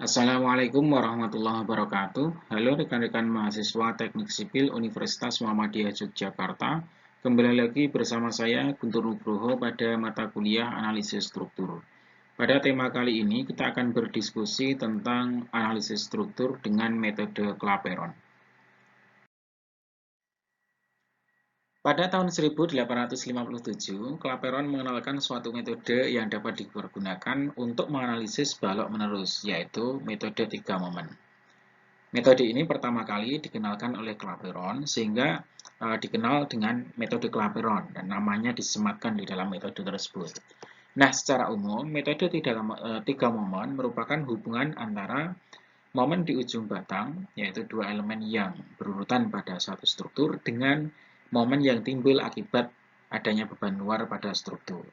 Assalamualaikum warahmatullahi wabarakatuh. Halo rekan-rekan mahasiswa Teknik Sipil Universitas Muhammadiyah Yogyakarta. Kembali lagi bersama saya Guntur Nugroho pada mata kuliah Analisis Struktur. Pada tema kali ini kita akan berdiskusi tentang analisis struktur dengan metode Clapeyron. Pada tahun 1857, Clapeyron mengenalkan suatu metode yang dapat dipergunakan untuk menganalisis balok menerus, yaitu metode 3 momen. Metode ini pertama kali dikenalkan oleh Clapeyron sehingga dikenal dengan metode Clapeyron dan namanya disematkan di dalam metode tersebut. Nah, secara umum, metode 3 momen merupakan hubungan antara momen di ujung batang, yaitu dua elemen yang berurutan pada suatu struktur, dengan momen yang timbul akibat adanya beban luar pada struktur.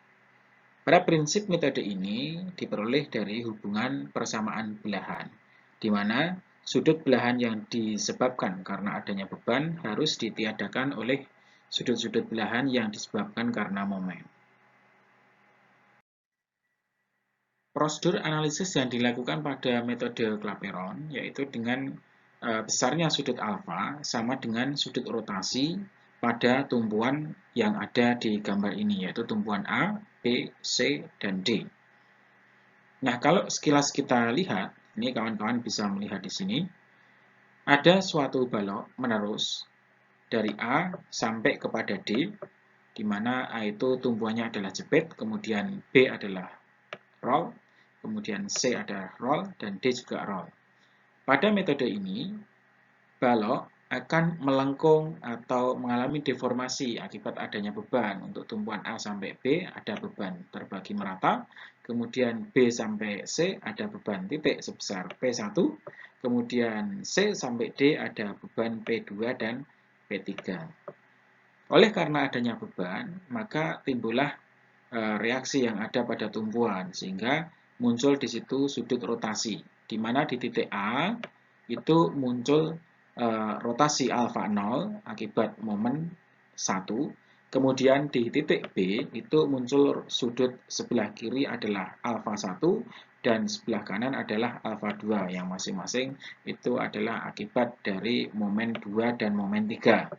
Pada prinsip metode ini diperoleh dari hubungan persamaan belahan, di mana sudut belahan yang disebabkan karena adanya beban harus ditiadakan oleh sudut-sudut belahan yang disebabkan karena momen. Prosedur analisis yang dilakukan pada metode Clapeyron yaitu dengan besarnya sudut alfa sama dengan sudut rotasi pada tumpuan yang ada di gambar ini, yaitu tumpuan A, B, C, dan D. Nah, kalau sekilas kita lihat, ini kawan-kawan bisa melihat di sini, ada suatu balok menerus dari A sampai kepada D, di mana A itu tumpuannya adalah jepit, kemudian B adalah roll, kemudian C adalah roll, dan D juga roll. Pada metode ini, balok akan melengkung atau mengalami deformasi akibat adanya beban. Untuk tumpuan A sampai B ada beban terbagi merata, kemudian B sampai C ada beban titik sebesar P1, kemudian C sampai D ada beban P2 dan P3. Oleh karena adanya beban, maka timbullah reaksi yang ada pada tumpuan, sehingga muncul di situ sudut rotasi, di mana di titik A itu muncul rotasi alfa 0 akibat momen 1, kemudian di titik B itu muncul sudut sebelah kiri adalah alfa 1 dan sebelah kanan adalah alfa 2 yang masing-masing itu adalah akibat dari momen 2 dan momen 3.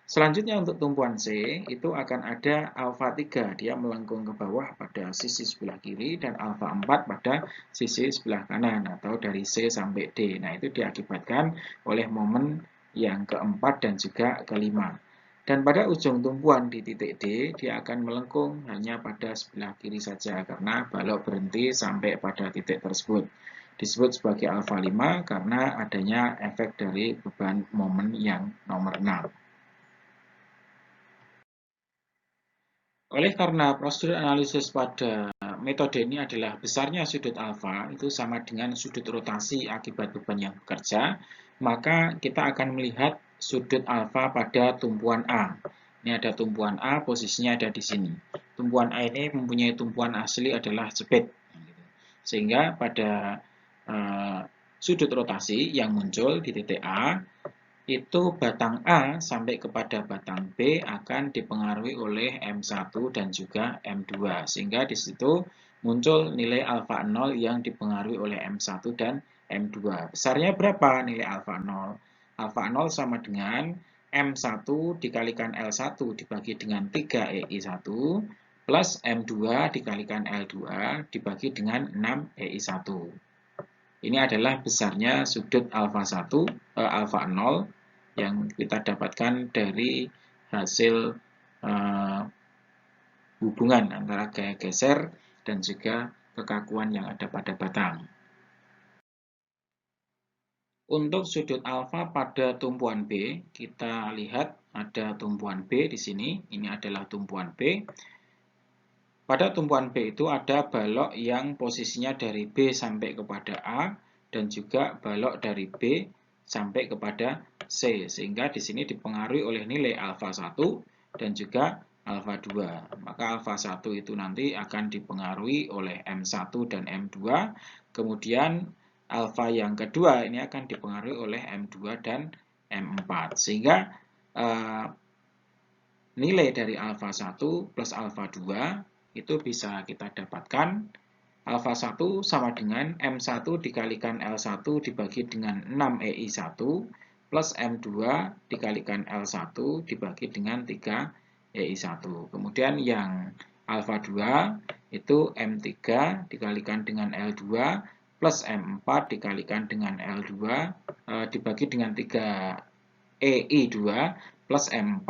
Selanjutnya untuk tumpuan C, itu akan ada alfa 3, dia melengkung ke bawah pada sisi sebelah kiri, dan alfa 4 pada sisi sebelah kanan, atau dari C sampai D. Nah, itu diakibatkan oleh momen yang keempat dan juga kelima. Dan pada ujung tumpuan di titik D, dia akan melengkung hanya pada sebelah kiri saja, karena balok berhenti sampai pada titik tersebut. Disebut sebagai alfa 5 karena adanya efek dari beban momen yang nomor 6. Oleh karena prosedur analisis pada metode ini adalah besarnya sudut alfa itu sama dengan sudut rotasi akibat beban yang bekerja, maka kita akan melihat sudut alfa pada tumpuan A. Ini ada tumpuan A, posisinya ada di sini. Tumpuan A ini mempunyai tumpuan asli adalah jepit. Sehingga pada sudut rotasi yang muncul di titik A, itu batang A sampai kepada batang B akan dipengaruhi oleh M1 dan juga M2, sehingga di situ muncul nilai alfa 0 yang dipengaruhi oleh M1 dan M2. Besarnya berapa nilai alfa 0? Alfa 0 sama dengan M1 dikalikan L1 dibagi dengan 3 EI1 plus M2 dikalikan L2 dibagi dengan 6 EI1. Ini adalah besarnya sudut alfa 1, alfa 0 yang kita dapatkan dari hasil hubungan antara gaya geser dan juga kekakuan yang ada pada batang. Untuk sudut alfa pada tumpuan B, kita lihat ada tumpuan B di sini. Ini adalah tumpuan B. Pada tumpuan B itu ada balok yang posisinya dari B sampai kepada A dan juga balok dari B sampai kepada C, sehingga di sini dipengaruhi oleh nilai alfa 1 dan juga alfa 2. Maka alfa 1 itu nanti akan dipengaruhi oleh M1 dan M2, kemudian alfa yang kedua ini akan dipengaruhi oleh M2 dan M4, sehingga nilai dari alfa 1 plus alfa 2 itu bisa kita dapatkan alfa 1 sama dengan M1 dikalikan L1 dibagi dengan 6 EI1 plus M2 dikalikan L1 dibagi dengan 3 EI1. Kemudian yang alfa 2 itu M3 dikalikan dengan L2 plus M4 dikalikan dengan L2 dibagi dengan 3 EI2 plus M4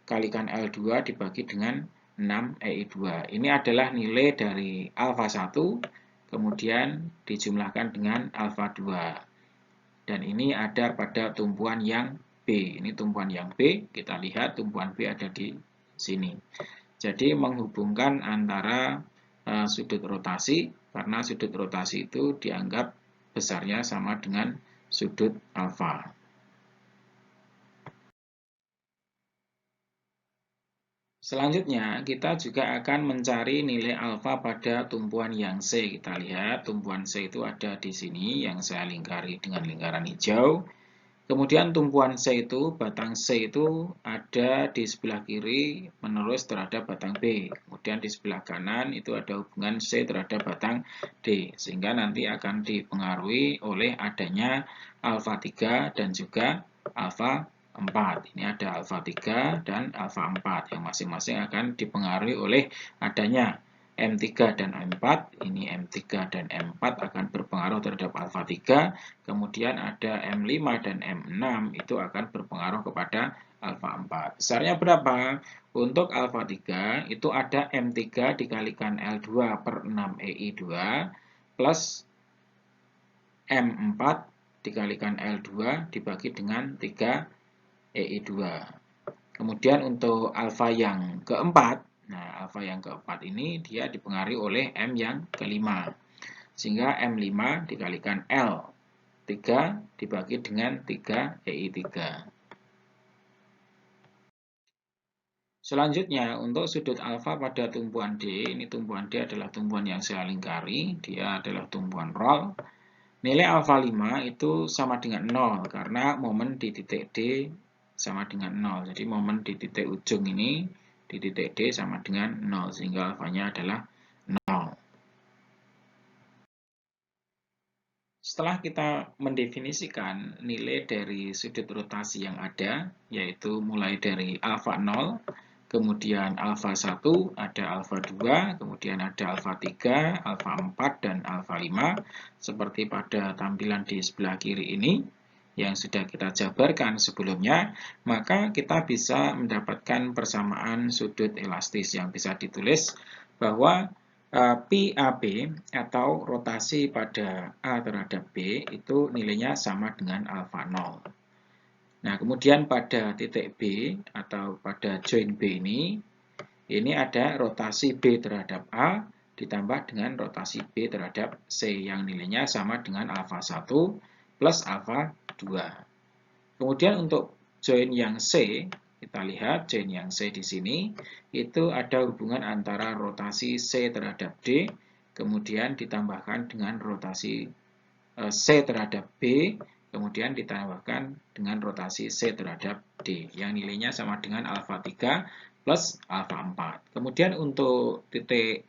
kalikan L2 dibagi dengan 6 EI2. Ini adalah nilai dari alfa 1, kemudian dijumlahkan dengan alfa 2. Dan ini ada pada tumpuan yang B. Ini tumpuan yang B, kita lihat tumpuan B ada di sini. Jadi menghubungkan antara sudut rotasi, karena sudut rotasi itu dianggap besarnya sama dengan sudut alfa. Selanjutnya, kita juga akan mencari nilai alfa pada tumpuan yang C. Kita lihat tumpuan C itu ada di sini, yang saya lingkari dengan lingkaran hijau. Kemudian tumpuan C itu, batang C itu ada di sebelah kiri menerus terhadap batang B. Kemudian di sebelah kanan itu ada hubungan C terhadap batang D. Sehingga nanti akan dipengaruhi oleh adanya alfa 3 dan juga alfa 4. Ini ada alfa 3 dan alfa 4 yang masing-masing akan dipengaruhi oleh adanya M3 dan M4. Ini M3 dan M4 akan berpengaruh terhadap alfa 3. Kemudian ada M5 dan M6 itu akan berpengaruh kepada alfa 4. Besarnya berapa? Untuk alfa 3 itu ada M3 dikalikan L2 per 6 EI2 plus M4 dikalikan L2 dibagi dengan 3 EI2. Kemudian untuk alfa yang keempat, nah alfa yang keempat ini dia dipengaruhi oleh M yang kelima. Sehingga M5 dikalikan L3 dibagi dengan 3 EI3. Selanjutnya untuk sudut alfa pada tumpuan D, ini tumpuan D adalah tumpuan yang saya lingkari, dia adalah tumpuan roll. Nilai alfa 5 itu sama dengan 0 karena momen di titik D sama dengan 0. Jadi momen di titik ujung ini di titik D sama dengan 0 sehingga alfanya adalah 0. Setelah kita mendefinisikan nilai dari sudut rotasi yang ada, yaitu mulai dari alfa 0, kemudian alfa 1, ada alfa 2, kemudian ada alfa 3, alfa 4, dan alfa 5, seperti pada tampilan di sebelah kiri ini, yang sudah kita jabarkan sebelumnya, maka kita bisa mendapatkan persamaan sudut elastis yang bisa ditulis bahwa PAB atau rotasi pada A terhadap B itu nilainya sama dengan alfa 0. Nah, kemudian pada titik B atau pada join B ini ada rotasi B terhadap A ditambah dengan rotasi B terhadap C yang nilainya sama dengan alfa 1 plus alfa 2. Kemudian untuk join yang C, kita lihat join yang C di sini, itu ada hubungan antara rotasi C terhadap D, kemudian ditambahkan dengan rotasi C terhadap B, kemudian ditambahkan dengan rotasi C terhadap D, yang nilainya sama dengan alfa 3 plus alfa 4. Kemudian untuk titik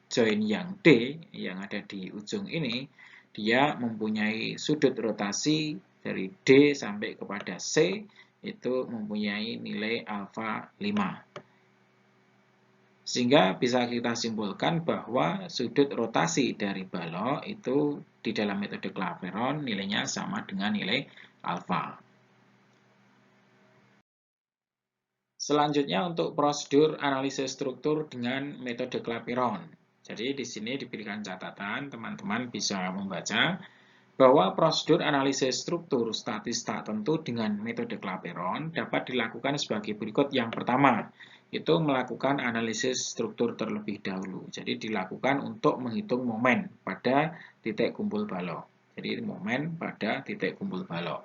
join yang D, yang ada di ujung ini, dia mempunyai sudut rotasi dari D sampai kepada C, itu mempunyai nilai alfa 5. Sehingga bisa kita simpulkan bahwa sudut rotasi dari balok itu di dalam metode Clapeyron nilainya sama dengan nilai alfa. Selanjutnya untuk prosedur analisis struktur dengan metode Clapeyron. Jadi di sini diberikan catatan, teman-teman bisa membaca bahwa prosedur analisis struktur statis tak tentu dengan metode Clapeyron dapat dilakukan sebagai berikut. Yang pertama, itu melakukan analisis struktur terlebih dahulu. Jadi dilakukan untuk menghitung momen pada titik kumpul balok. Jadi momen pada titik kumpul balok.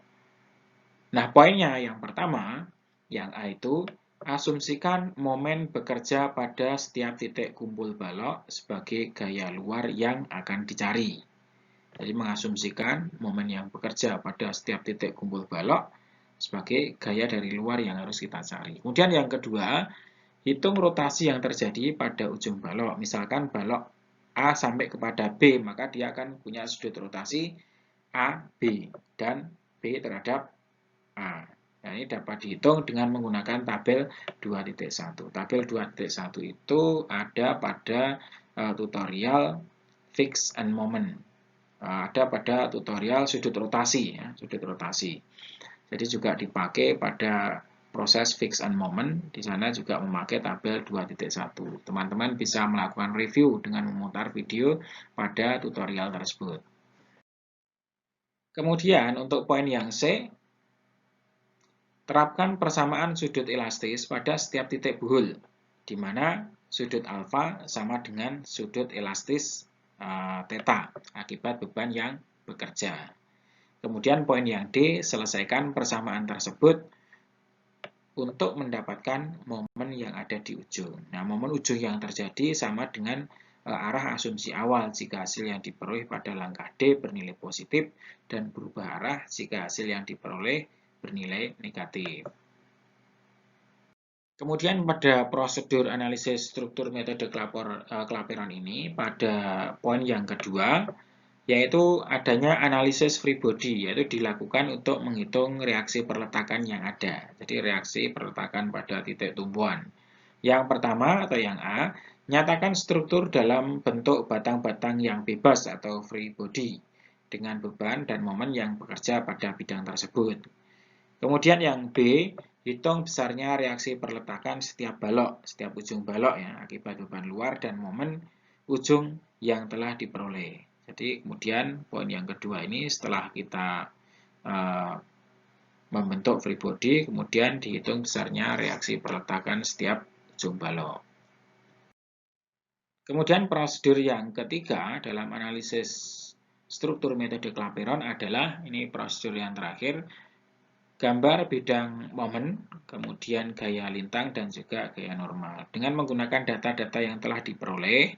Nah, poinnya yang pertama, yang A itu, asumsikan momen bekerja pada setiap titik kumpul balok sebagai gaya luar yang akan dicari. Jadi mengasumsikan momen yang bekerja pada setiap titik kumpul balok sebagai gaya dari luar yang harus kita cari. Kemudian yang kedua, hitung rotasi yang terjadi pada ujung balok. Misalkan balok A sampai kepada B, maka dia akan punya sudut rotasi A, B, dan B terhadap A. Nah, ini dapat dihitung dengan menggunakan tabel 2.1. Tabel 2.1 itu ada pada tutorial fix and moment. Ada pada tutorial sudut rotasi, ya, sudut rotasi. Jadi juga dipakai pada proses fix and moment, di sana juga memakai tabel 2.1. Teman-teman bisa melakukan review dengan memutar video pada tutorial tersebut. Kemudian untuk poin yang C, terapkan persamaan sudut elastis pada setiap titik buhul, di mana sudut alfa sama dengan sudut elastis theta akibat beban yang bekerja. Kemudian poin yang D, selesaikan persamaan tersebut untuk mendapatkan momen yang ada di ujung. Nah, momen ujung yang terjadi sama dengan arah asumsi awal jika hasil yang diperoleh pada langkah D bernilai positif dan berubah arah jika hasil yang diperoleh bernilai negatif. Kemudian pada prosedur analisis struktur metode Clapeyron ini, pada poin yang kedua, yaitu adanya analisis free body, yaitu dilakukan untuk menghitung reaksi perletakan yang ada. Jadi reaksi perletakan pada titik tumpuan. Yang pertama atau yang A, nyatakan struktur dalam bentuk batang-batang yang bebas atau free body dengan beban dan momen yang bekerja pada bidang tersebut. Kemudian yang B, hitung besarnya reaksi perletakan setiap balok, setiap ujung balok ya, akibat beban luar dan momen ujung yang telah diperoleh. Jadi kemudian poin yang kedua ini setelah kita membentuk free body, kemudian dihitung besarnya reaksi perletakan setiap ujung balok. Kemudian prosedur yang ketiga dalam analisis struktur metode Clapeyron adalah, ini prosedur yang terakhir, gambar bidang momen, kemudian gaya lintang, dan juga gaya normal. Dengan menggunakan data-data yang telah diperoleh,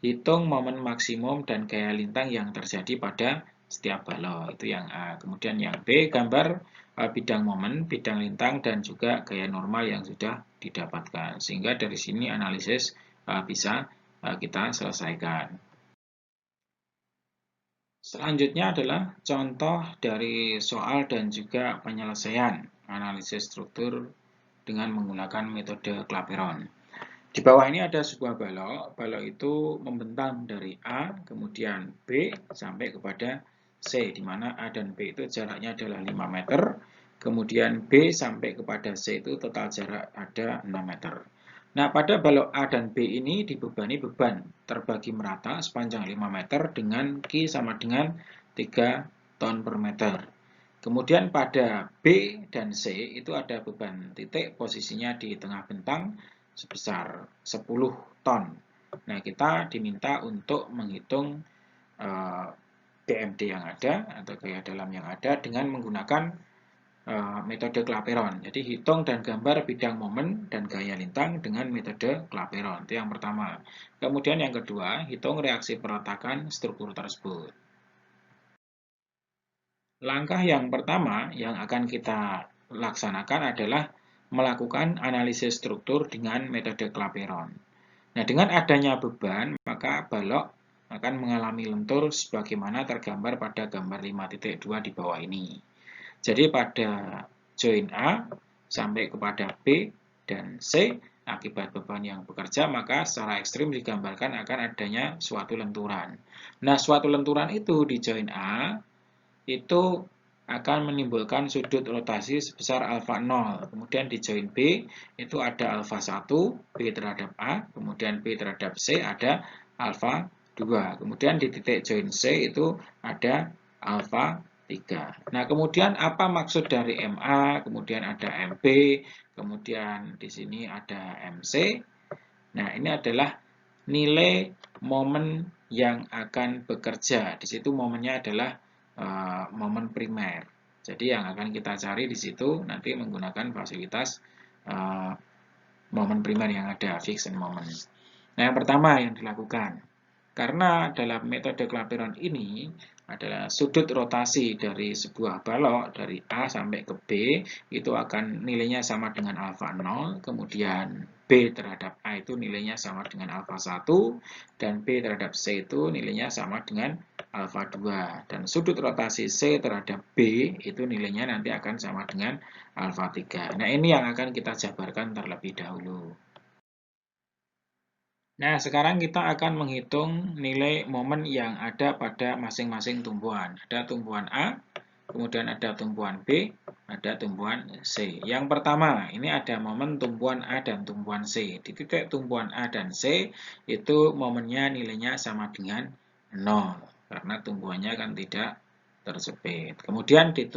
hitung momen maksimum dan gaya lintang yang terjadi pada setiap balok. Itu yang A. Kemudian yang B, gambar bidang momen, bidang lintang, dan juga gaya normal yang sudah didapatkan. Sehingga dari sini analisis bisa kita selesaikan. Selanjutnya adalah contoh dari soal dan juga penyelesaian analisis struktur dengan menggunakan metode Clapeyron. Di bawah ini ada sebuah balok. Balok itu membentang dari A, kemudian B, sampai kepada C, di mana A dan B itu jaraknya adalah 5 meter. Kemudian B sampai kepada C itu total jarak ada 6 meter. Nah, pada balok A dan B ini dibebani beban terbagi merata sepanjang 5 meter dengan Q sama dengan 3 ton per meter. Kemudian pada B dan C itu ada beban titik, posisinya di tengah bentang, sebesar 10 ton. Nah, kita diminta untuk menghitung BMD yang ada atau gaya dalam yang ada dengan menggunakan metode Clapeyron. Jadi hitung dan gambar bidang momen dan gaya lintang dengan metode Clapeyron. Itu yang pertama. Kemudian yang kedua, hitung reaksi perletakan struktur tersebut. Langkah yang pertama yang akan kita laksanakan adalah melakukan analisis struktur dengan metode Clapeyron. Nah, dengan adanya beban, maka balok akan mengalami lentur sebagaimana tergambar pada gambar 5.2 di bawah ini. Jadi pada join A sampai kepada B dan C, akibat beban yang bekerja, maka secara ekstrim digambarkan akan adanya suatu lenturan. Nah, suatu lenturan itu di join A, itu akan menimbulkan sudut rotasi sebesar alfa 0. Kemudian di join B itu ada alfa 1, B terhadap A, kemudian B terhadap C ada alfa 2. Kemudian di titik join C itu ada alfa 3. Nah, kemudian apa maksud dari MA, kemudian ada MB, kemudian di sini ada MC. Nah, ini adalah nilai momen yang akan bekerja. Di situ momennya adalah momen primer. Jadi yang akan kita cari di situ nanti menggunakan fasilitas momen primer yang ada, fix and moment. Nah, yang pertama yang dilakukan, karena dalam metode Clapeyron ini adalah sudut rotasi dari sebuah balok dari A sampai ke B itu akan nilainya sama dengan alfa 0, kemudian B terhadap A itu nilainya sama dengan alfa 1, dan B terhadap C itu nilainya sama dengan alfa 2. Dan sudut rotasi C terhadap B itu nilainya nanti akan sama dengan alfa 3. Nah, ini yang akan kita jabarkan terlebih dahulu. Nah, sekarang kita akan menghitung nilai momen yang ada pada masing-masing tumpuan. Ada tumpuan A, kemudian ada tumpuan B, ada tumpuan C. Yang pertama, ini ada momen tumpuan A dan tumpuan C. Di titik tumpuan A dan C, itu momennya nilainya sama dengan 0, karena tumpuannya kan tidak tersepit. Kemudian di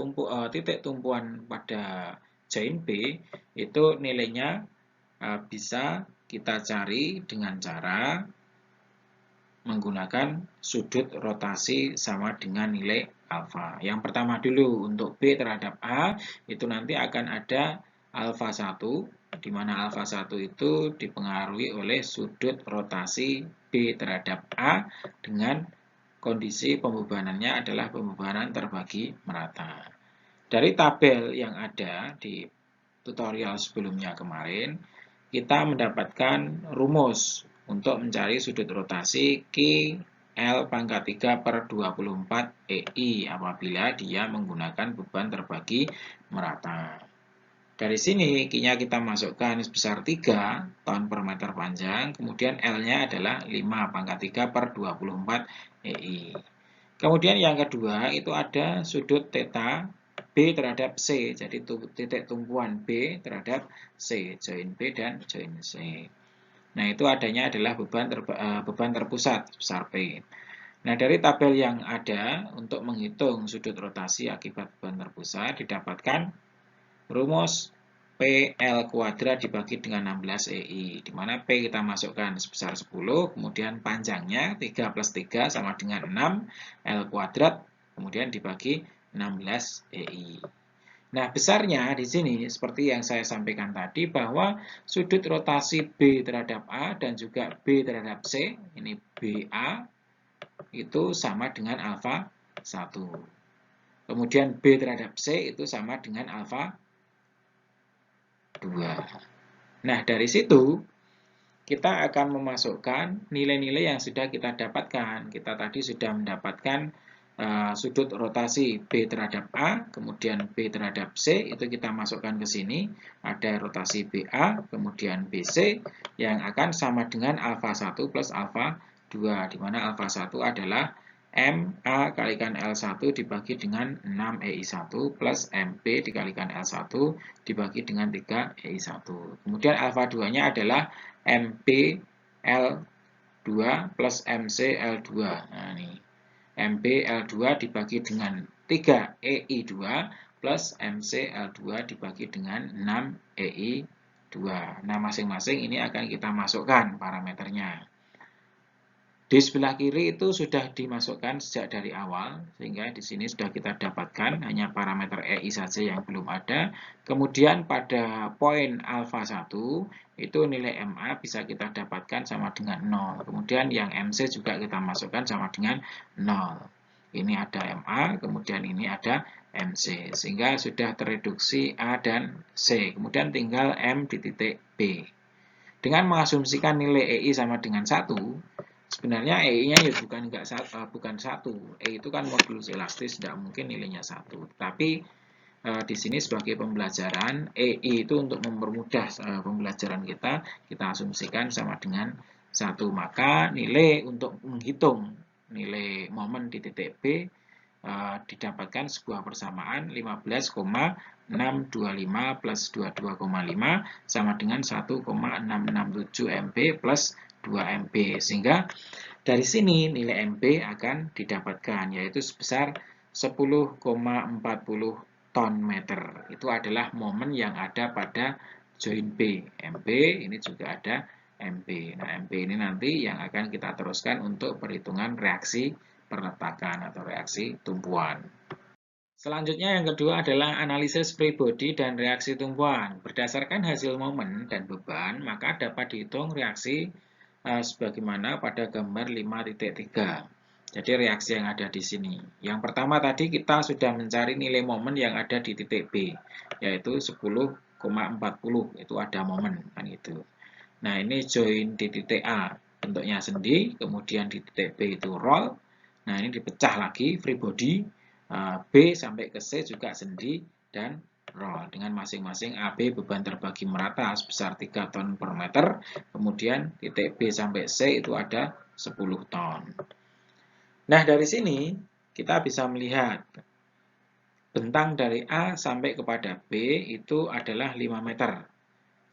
titik tumpuan pada join B, itu nilainya bisa kita cari dengan cara menggunakan sudut rotasi sama dengan nilai alfa. Yang pertama dulu, untuk B terhadap A, itu nanti akan ada alfa 1, di mana alfa 1 itu dipengaruhi oleh sudut rotasi B terhadap A dengan kondisi pembebanannya adalah pembebanan terbagi merata. Dari tabel yang ada di tutorial sebelumnya kemarin, kita mendapatkan rumus untuk mencari sudut rotasi Q L pangkat 3 per 24 EI apabila dia menggunakan beban terbagi merata. Dari sini Q-nya kita masukkan sebesar 3 ton per meter panjang, kemudian L-nya adalah 5 pangkat 3 per 24 EI. Kemudian yang kedua itu ada sudut theta B terhadap C, jadi titik tumpuan B terhadap C, join B dan join C. Nah, itu adanya adalah beban terpusat sebesar P. Nah, dari tabel yang ada untuk menghitung sudut rotasi akibat beban terpusat didapatkan rumus PL kuadrat dibagi dengan 16 EI, di mana P kita masukkan sebesar 10, kemudian panjangnya 3 plus 3 sama dengan 6, L kuadrat, kemudian dibagi 16 EI. Nah, besarnya di sini seperti yang saya sampaikan tadi bahwa sudut rotasi B terhadap A dan juga B terhadap C, ini BA, itu sama dengan alfa 1. Kemudian B terhadap C itu sama dengan alfa 2. Nah, dari situ kita akan memasukkan nilai-nilai yang sudah kita dapatkan. Kita tadi sudah mendapatkan sudut rotasi B terhadap A, kemudian B terhadap C, itu kita masukkan ke sini. Ada rotasi BA, kemudian BC, yang akan sama dengan alfa 1 plus alfa 2, di mana alfa 1 adalah MA kalikan L1 dibagi dengan 6EI1 plus MP dikalikan L1 dibagi dengan 3EI1. Kemudian alfa 2-nya adalah MP L2 plus MC L2. Nah, ini MP L2 dibagi dengan 3EI2 plus MC L2 dibagi dengan 6EI2. Nah, masing-masing ini akan kita masukkan parameternya. Di sebelah kiri itu sudah dimasukkan sejak dari awal, sehingga di sini sudah kita dapatkan hanya parameter EI saja yang belum ada. Kemudian pada poin alfa 1, itu nilai MA bisa kita dapatkan sama dengan 0. Kemudian yang MC juga kita masukkan sama dengan 0. Ini ada MA, kemudian ini ada MC. Sehingga sudah tereduksi A dan C. Kemudian tinggal M di titik B. Dengan mengasumsikan nilai EI sama dengan 1, sebenarnya EI-nya ya bukan 1. E itu kan modulus elastis, tidak mungkin nilainya 1. Tapi di sini sebagai pembelajaran, EI itu untuk mempermudah pembelajaran kita asumsikan sama dengan 1. Maka nilai untuk menghitung nilai momen di titik B didapatkan sebuah persamaan 15,625 plus 22,5 sama dengan 1,667 MB plus 2 MB. Sehingga dari sini nilai MB akan didapatkan, yaitu sebesar 10,40 ton meter. Itu adalah momen yang ada pada join B. MB ini juga ada MB. Nah, MB ini nanti yang akan kita teruskan untuk perhitungan reaksi perletakan atau reaksi tumpuan. Selanjutnya yang kedua adalah analisis free body dan reaksi tumpuan. Berdasarkan hasil momen dan beban, maka dapat dihitung reaksi sebagaimana pada gambar 5.3. Jadi reaksi yang ada di sini. Yang pertama tadi kita sudah mencari nilai momen yang ada di titik B, yaitu 10,40. Itu ada momen kan itu. Nah, ini join di titik A, bentuknya sendi, kemudian di titik B itu roll. Nah, ini dipecah lagi, free body, B sampai ke C juga sendi, dan roll. Dengan masing-masing AB beban terbagi merata sebesar 3 ton per meter, kemudian titik B sampai C itu ada 10 ton. Nah, dari sini kita bisa melihat bentang dari A sampai kepada B itu adalah 5 meter.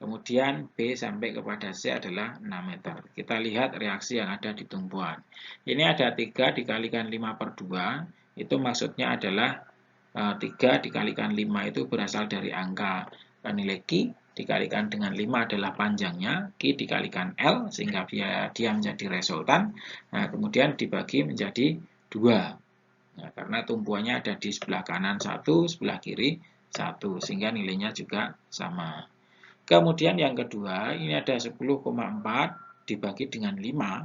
Kemudian B sampai kepada C adalah 6 meter. Kita lihat reaksi yang ada di tumpuan. Ini ada 3 dikalikan 5 per 2. Itu maksudnya adalah 3 dikalikan 5 itu berasal dari angka nilai Q. Dikalikan dengan 5 adalah panjangnya. Q dikalikan L sehingga dia menjadi resultan. Nah, kemudian dibagi menjadi 2. Nah, karena tumpuannya ada di sebelah kanan 1, sebelah kiri 1. Sehingga nilainya juga sama. Kemudian yang kedua, ini ada 10,4 dibagi dengan 5.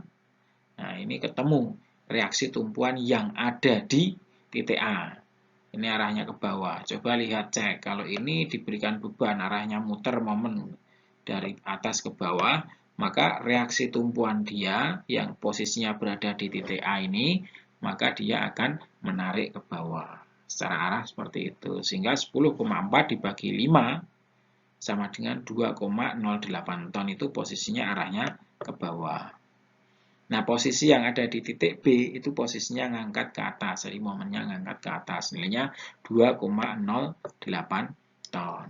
Nah, ini ketemu reaksi tumpuan yang ada di titik A. Ini arahnya ke bawah. Coba lihat cek, kalau ini diberikan beban arahnya muter momen dari atas ke bawah, maka reaksi tumpuan dia yang posisinya berada di titik A ini, maka dia akan menarik ke bawah. Secara arah seperti itu. Sehingga 10,4 dibagi 5 sama dengan 2,08 ton, itu posisinya arahnya ke bawah. Nah, posisi yang ada di titik B itu posisinya ngangkat ke atas, jadi momennya ngangkat ke atas, nilainya 2,08 ton.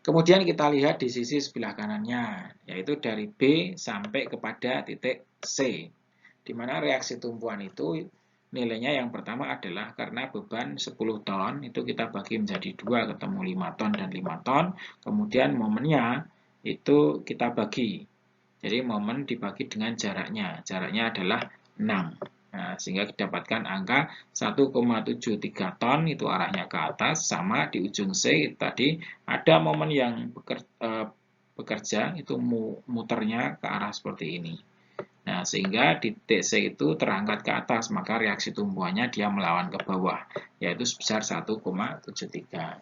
Kemudian kita lihat di sisi sebelah kanannya, yaitu dari B sampai kepada titik C, di mana reaksi tumpuan itu nilainya yang pertama adalah karena beban 10 ton, itu kita bagi menjadi 2, ketemu 5 ton dan 5 ton. Kemudian momennya itu kita bagi. Jadi momen dibagi dengan jaraknya. Jaraknya adalah 6. Nah, sehingga didapatkan angka 1,73 ton, itu arahnya ke atas, sama di ujung C tadi ada momen yang bekerja, itu muternya ke arah seperti ini. Nah, sehingga di titik C itu terangkat ke atas, maka reaksi tumbuhannya dia melawan ke bawah, yaitu sebesar 1,73.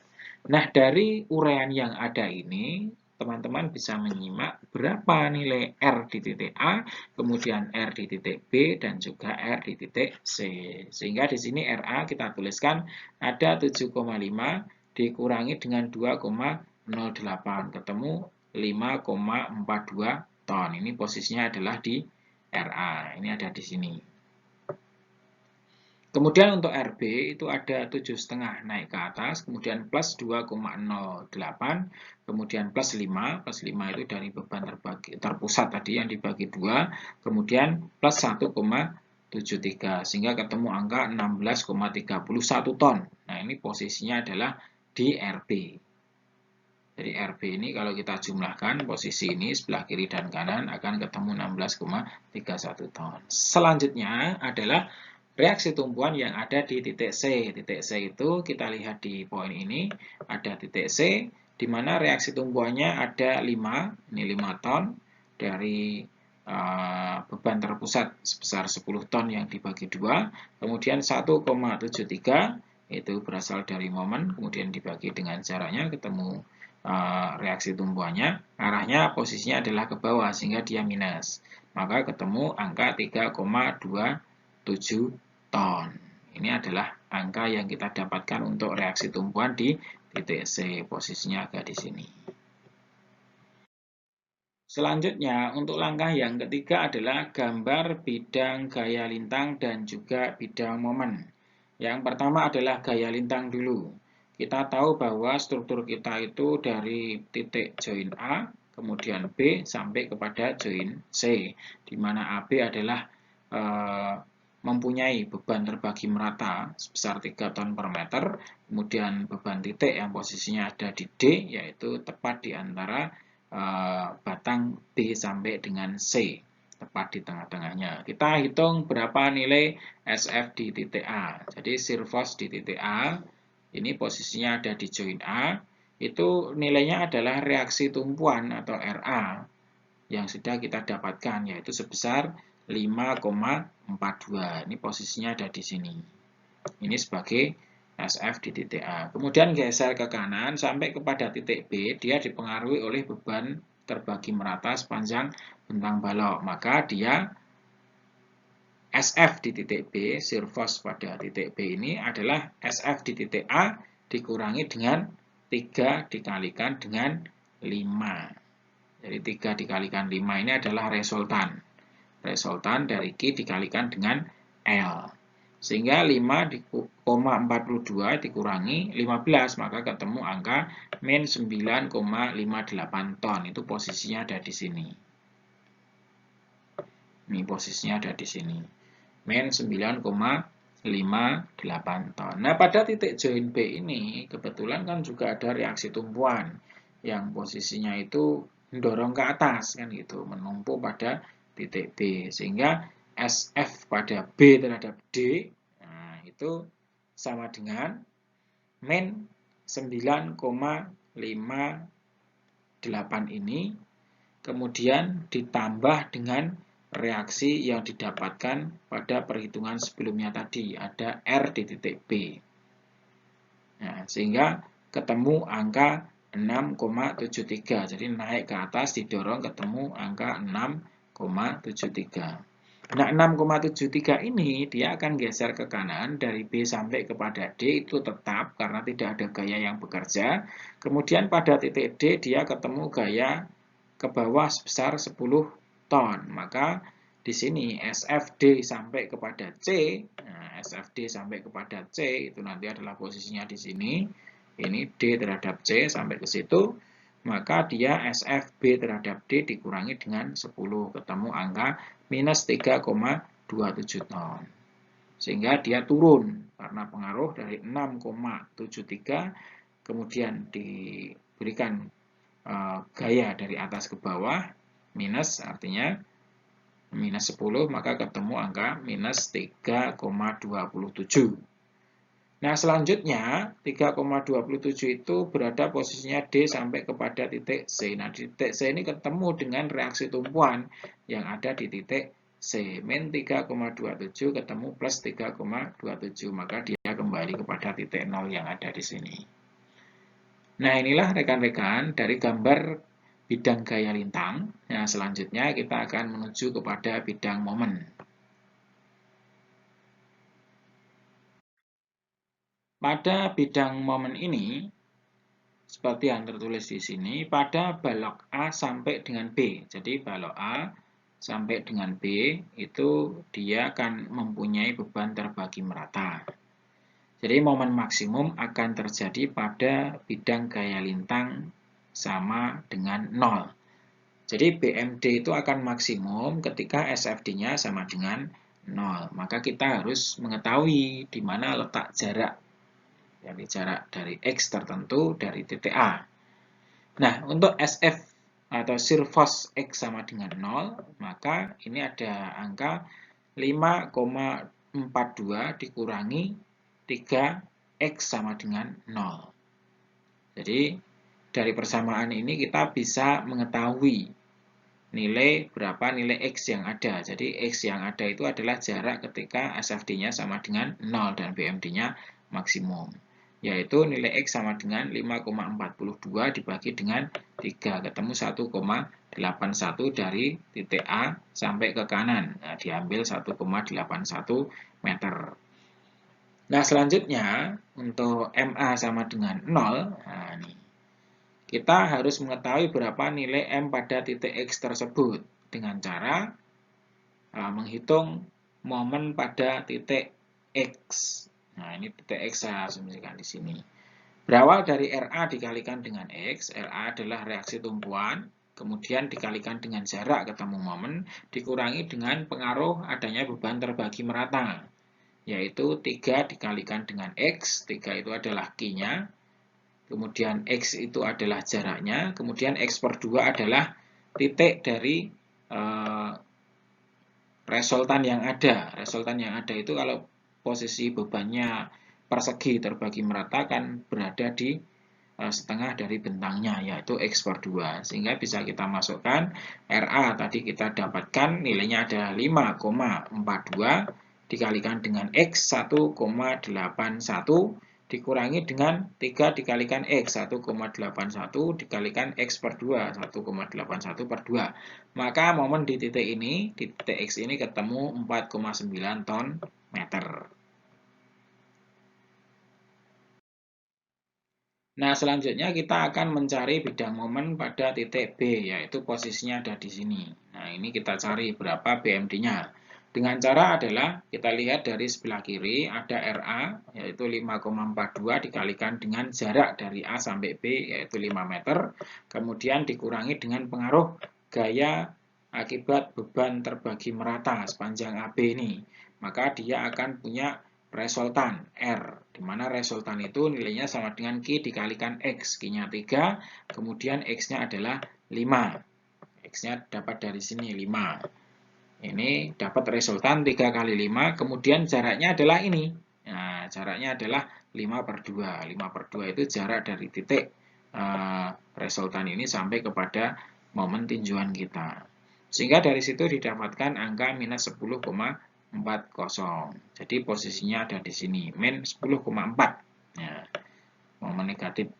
Nah, dari uraian yang ada ini, teman-teman bisa menyimak berapa nilai R di titik A, kemudian R di titik B, dan juga R di titik C. Sehingga di sini RA kita tuliskan ada 7,5 dikurangi dengan 2,08, ketemu 5,42 ton. Ini posisinya adalah di RA, ini ada di sini. Kemudian untuk RB itu ada 7,5 naik ke atas, kemudian plus 2,08, kemudian plus 5 itu dari beban terpusat tadi yang dibagi 2, kemudian plus 1,73, sehingga ketemu angka 16,31 ton. Nah, ini posisinya adalah di RB. Jadi RB ini kalau kita jumlahkan posisi ini sebelah kiri dan kanan akan ketemu 16,31 ton. Selanjutnya adalah reaksi tumpuan yang ada di titik C. Titik C itu kita lihat di poin ini ada titik C di mana reaksi tumpuannya ada 5, ini 5 ton dari beban terpusat sebesar 10 ton yang dibagi 2, kemudian 1,73 itu berasal dari momen, kemudian dibagi dengan jaraknya ketemu reaksi tumbuhannya, arahnya posisinya adalah ke bawah sehingga dia minus. Maka ketemu angka 3,27 ton. Ini adalah angka yang kita dapatkan untuk reaksi tumbuhan di titik C. Posisinya agak di sini. Selanjutnya, untuk langkah yang ketiga adalah gambar bidang gaya lintang dan juga bidang momen. Yang pertama adalah gaya lintang dulu. Kita tahu bahwa struktur kita itu dari titik join A, kemudian B, sampai kepada join C, di mana AB adalah mempunyai beban terbagi merata sebesar 3 ton per meter, kemudian beban titik yang posisinya ada di D, yaitu tepat di antara batang B sampai dengan C, tepat di tengah-tengahnya. Kita hitung berapa nilai SF di titik A. Jadi shear force di titik A, ini posisinya ada di join A, itu nilainya adalah reaksi tumpuan atau RA yang sudah kita dapatkan, yaitu sebesar 5,42. Ini posisinya ada di sini. Ini sebagai SF di titik A. Kemudian geser ke kanan sampai kepada titik B, dia dipengaruhi oleh beban terbagi merata sepanjang bentang balok. Maka dia SF di titik B, Sirfos pada titik B ini adalah SF di titik A dikurangi dengan 3 dikalikan dengan 5. Jadi 3 dikalikan 5 ini adalah resultan. Resultan dari Q dikalikan dengan L. Sehingga 5,42 dikurangi 15, maka ketemu angka min 9,58 ton. Itu posisinya ada di sini. Ini posisinya ada di sini. Min 9,58 ton. Nah, pada titik join B ini, kebetulan kan juga ada reaksi tumpuan yang posisinya itu mendorong ke atas, kan gitu, menumpuk pada titik B. Sehingga SF pada B terhadap D, nah, itu sama dengan min 9,58 ini, kemudian ditambah dengan reaksi yang didapatkan pada perhitungan sebelumnya tadi, ada R di titik B. Nah, sehingga ketemu angka 6,73. Jadi naik ke atas didorong ketemu angka 6,73. Nah, 6,73 ini dia akan geser ke kanan dari B sampai kepada D itu tetap karena tidak ada gaya yang bekerja. Kemudian pada titik D dia ketemu gaya ke bawah sebesar 10 ton. Maka di sini SFD sampai kepada C, nah, SFD sampai kepada C itu nanti adalah posisinya di sini. Ini D terhadap C sampai ke situ, maka dia SFB terhadap D dikurangi dengan 10, ketemu angka minus 3,27 ton. Sehingga dia turun karena pengaruh dari 6,73 kemudian diberikan gaya dari atas ke bawah, minus artinya minus 10, maka ketemu angka minus 3,27. Nah, selanjutnya 3,27 itu berada posisinya D sampai kepada titik C. Nah, di titik C ini ketemu dengan reaksi tumpuan yang ada di titik C. Min 3,27 ketemu plus 3,27, maka dia kembali kepada titik 0 yang ada di sini. Nah, inilah rekan-rekan dari gambar bidang gaya lintang. Nah, selanjutnya kita akan menuju kepada bidang momen. Pada bidang momen ini, seperti yang tertulis di sini, pada balok A sampai dengan B. Jadi, balok A sampai dengan B itu dia akan mempunyai beban terbagi merata. Jadi, momen maksimum akan terjadi pada bidang gaya lintang sama dengan 0. Jadi BMD itu akan maksimum ketika SFD-nya sama dengan 0. Maka kita harus mengetahui di mana letak jarak, yakni jarak dari X tertentu dari titik A. Nah, untuk SF atau Sirfos X sama dengan 0, maka ini ada angka 5,42 dikurangi 3X sama dengan 0. Jadi, dari persamaan ini kita bisa mengetahui berapa nilai X yang ada. Jadi X yang ada itu adalah jarak ketika SFD-nya sama dengan 0 dan BMD-nya maksimum. Yaitu nilai X sama dengan 5,42 dibagi dengan 3. Ketemu 1,81 dari titik A sampai ke kanan. Nah, diambil 1,81 meter. Nah, selanjutnya untuk MA sama dengan 0. Nah, ini. Kita harus mengetahui berapa nilai M pada titik X tersebut dengan cara menghitung momen pada titik X. Nah, ini titik X saya asumsikan di sini. Berawal dari RA dikalikan dengan X, RA adalah reaksi tumpuan, kemudian dikalikan dengan jarak ketemu momen, dikurangi dengan pengaruh adanya beban terbagi merata, yaitu 3 dikalikan dengan X, 3 itu adalah Q-nya, kemudian X itu adalah jaraknya, kemudian X per 2 adalah titik dari resultan yang ada. Resultan yang ada itu kalau posisi bebannya persegi terbagi merata kan berada di setengah dari bentangnya, yaitu X per 2. Sehingga bisa kita masukkan RA tadi kita dapatkan nilainya adalah 5,42 dikalikan dengan X 1,81 dikurangi dengan 3 dikalikan X, 1,81 dikalikan X per 2, 1,81 per 2. Maka momen di titik ini, di titik X ini ketemu 4,9 ton meter. Nah, selanjutnya kita akan mencari bidang momen pada titik B, yaitu posisinya ada di sini. Nah, ini kita cari berapa BMD-nya. Dengan cara adalah kita lihat dari sebelah kiri ada RA, yaitu 5,42 dikalikan dengan jarak dari A sampai B, yaitu 5 meter. Kemudian dikurangi dengan pengaruh gaya akibat beban terbagi merata sepanjang AB ini. Maka dia akan punya resultan R, di mana resultan itu nilainya sama dengan Q dikalikan X. Q-nya 3, kemudian X-nya adalah 5. X-nya dapat dari sini 5. Ini dapat resultan 3 kali 5, kemudian jaraknya adalah ini. Nah, jaraknya adalah 5 per 2. 5 per 2 itu jarak dari titik resultan ini sampai kepada momen tinjuan kita. Sehingga dari situ didapatkan angka minus 10,40. Jadi posisinya ada di sini, min 10,4. Nah, momen negatif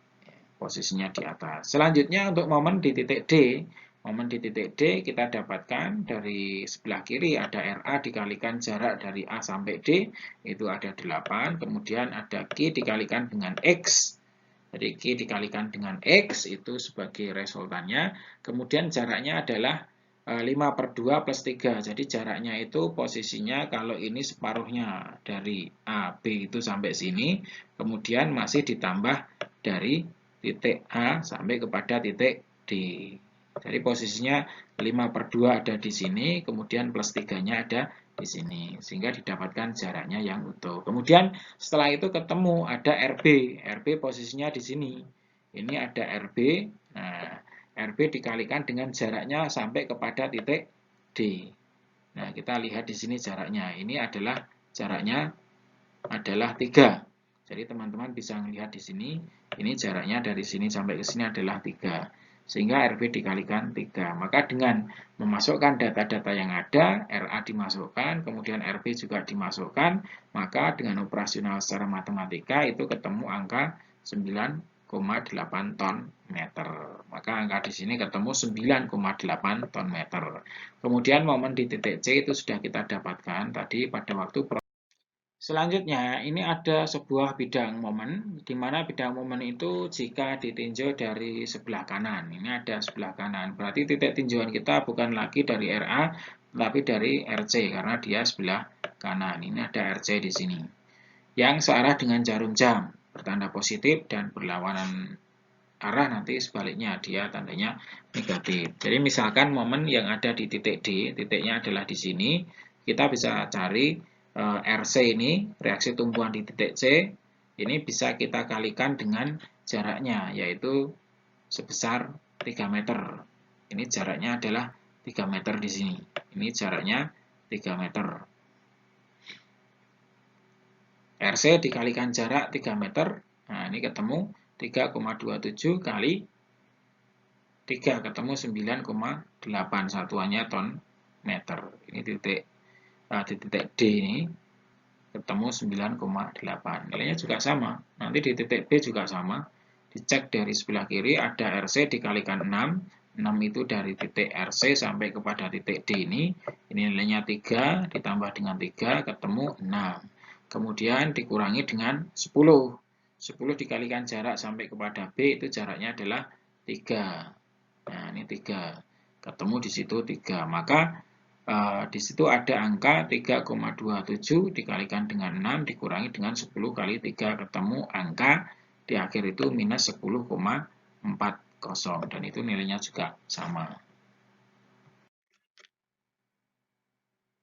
posisinya di atas. Selanjutnya untuk momen di titik D. Momen di titik D kita dapatkan dari sebelah kiri ada RA dikalikan jarak dari A sampai D, itu ada 8. Kemudian ada Q dikalikan dengan X. Jadi Q dikalikan dengan X itu sebagai resultannya. Kemudian jaraknya adalah 5 per 2 plus 3. Jadi jaraknya itu posisinya kalau ini separuhnya dari A, B itu sampai sini. Kemudian masih ditambah dari titik A sampai kepada titik D. Jadi posisinya 5 per 2 ada di sini, kemudian plus 3-nya ada di sini. Sehingga didapatkan jaraknya yang utuh. Kemudian setelah itu ketemu ada RB. RB posisinya di sini. Ini ada RB. Nah, RB dikalikan dengan jaraknya sampai kepada titik D. Nah, kita lihat di sini jaraknya. Ini adalah jaraknya adalah 3. Jadi teman-teman bisa melihat di sini, ini jaraknya dari sini sampai ke sini adalah 3. Sehingga RB dikalikan 3. Maka dengan memasukkan data-data yang ada, RA dimasukkan, kemudian RB juga dimasukkan, maka dengan operasional secara matematika itu ketemu angka 9,8 ton meter. Maka angka di sini ketemu 9,8 ton meter. Kemudian momen di titik C itu sudah kita dapatkan tadi pada waktu. Selanjutnya, ini ada sebuah bidang momen, di mana bidang momen itu jika ditinjau dari sebelah kanan. Ini ada sebelah kanan, berarti titik tinjauan kita bukan lagi dari RA, tapi dari RC, karena dia sebelah kanan. Ini ada RC di sini. Yang searah dengan jarum jam, bertanda positif dan berlawanan arah nanti sebaliknya, dia tandanya negatif. Jadi misalkan momen yang ada di titik D, titiknya adalah di sini, kita bisa cari RC ini, reaksi tumbuhan di titik C, ini bisa kita kalikan dengan jaraknya, yaitu sebesar 3 meter. Ini jaraknya adalah 3 meter di sini. Ini jaraknya 3 meter. RC dikalikan jarak 3 meter, nah ini ketemu 3,27 kali 3, ketemu 9,8, satuannya ton meter. Ini titik di titik D ini ketemu 9,8. Nilainya juga sama. Nanti di titik B juga sama. Dicek dari sebelah kiri ada RC dikalikan 6. 6 itu dari titik RC sampai kepada titik D ini. Ini nilainya 3 ditambah dengan 3 ketemu 6. Kemudian dikurangi dengan 10. 10 dikalikan jarak sampai kepada B itu jaraknya adalah 3. Nah, ini 3. Ketemu di situ 3. Maka di situ ada angka 3,27 dikalikan dengan 6 dikurangi dengan 10 kali 3 ketemu angka di akhir itu minus 10,40 dan itu nilainya juga sama.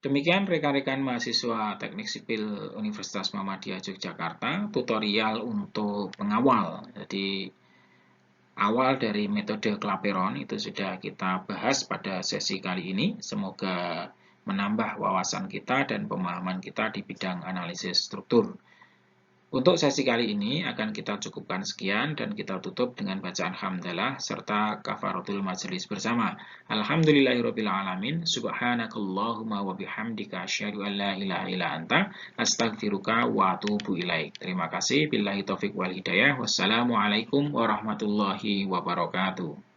Demikian rekan-rekan mahasiswa Teknik Sipil Universitas Muhammadiyah Yogyakarta tutorial untuk pengawal. Jadi awal dari metode Clapeyron itu sudah kita bahas pada sesi kali ini. Semoga menambah wawasan kita dan pemahaman kita di bidang analisis struktur. Untuk sesi kali ini akan kita cukupkan sekian dan kita tutup dengan bacaan hamdalah serta kafaratul majelis bersama. Alhamdulillahirabbil alamin. Subhanakallahumma wa bihamdika asyhadu an la ilaha illa anta astaghfiruka wa atubu ilaik. Terima kasih. Billahi taufik wal hidayah. Wassalamualaikum warahmatullahi wabarakatuh.